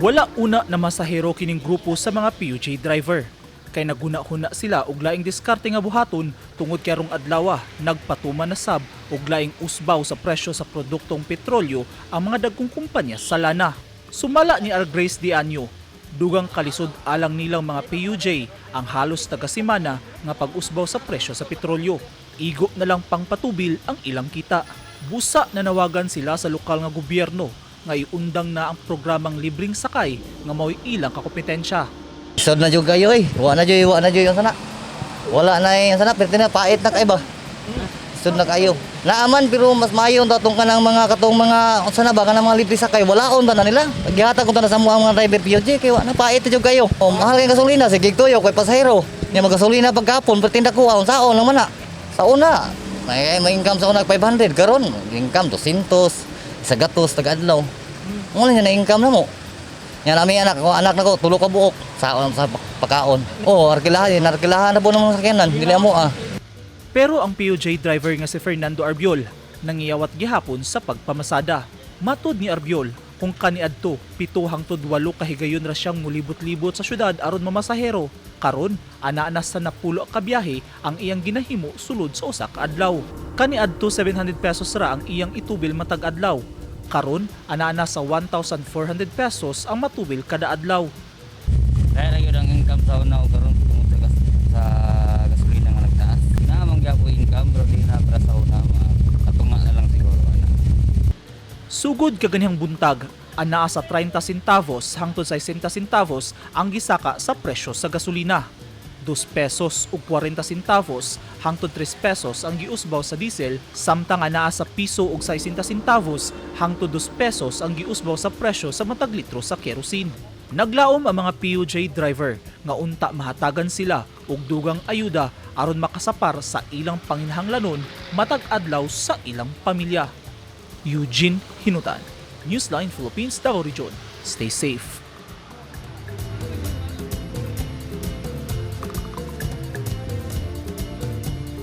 Wala una na masahero kining grupo sa mga PUJ driver. Kay naguna-huna sila og laing diskarte nga buhaton tungod kay arong adlaw nagpatuman na sab og laing usbaw sa presyo sa produktong petrolyo ang mga dagkong kumpanya sa lana. Sumala ni Grace Dianyo, dugang kalisod alang nilang mga PUJ ang halos tagasimana nga pag-usbaw sa presyo sa petrolyo. Igo na lang pang patubil ang ilang kita. Busa na nawagan sila sa lokal nga gobyerno nga iundang na ang programang libreng sakay nga mao'y ilang kakompetensya. Isod na jud kayo Wala na jud yung sana. Wala na yung sana, pero pait na kayo ba? Isod na kayo. Naaman pero mas mayon tatong kanang mga katong mga sana ba kanang mga libre sakay. Walaon ba na nila? Paghihatag ko na sa mga driver PUJ kay wala na pait jud kayo. Mahal kay gasolina sige tuyo kay pasahero. Nya magasolina pagkapon pertinda ko saon lang man na. Sa una, may income sa una 500 karon income 200 sa gatos tag-adlaw. Wala niya na income na mo. Yan namin anak na ko tulo ka buok sa pagkaon. Arkilahan na po ng sakyanan, dili mo Pero ang PUJ driver nga si Fernando Arbiol nangiyawat gihapon sa pagpamasada. Matud ni Arbiol, kung kaniadto 7 hangtod 8 kahigayon ra siyang mulibot-libot sa syudad aron mamasahero, karon ana sa napulo ka biyahe ang iyang ginahimo sulod sa usa ka adlaw. Kaniadto 700 pesos ra ang iyang itubil matag adlaw. Karon ana sa 1,400 pesos ang matubil kada adlaw. Kaya lang yun ang income sa una o karon tungod sa gasolina nga nagtaas. Naamang gyapon income pero di na para sa una katunga na lang siguro ana. Sugod kaganihang buntag, ana sa 30 centavos hangtod sa 60 centavos ang gisaka sa presyo sa gasolina. 2 pesos ug 40 centavos hangtod 3 pesos ang giusbaw sa diesel, samtang anaa sa piso ug 60 centavos hangtod 2 pesos ang giusbaw sa presyo sa matag litro sa kerosene. Naglaom ang mga PUJ driver nga unta mahatagan sila og dugang ayuda aron makasapar sa ilang panginahanglanon matag adlaw sa ilang pamilya. Eugene Hinutan, Newsline Philippines, Davao Region. Stay safe.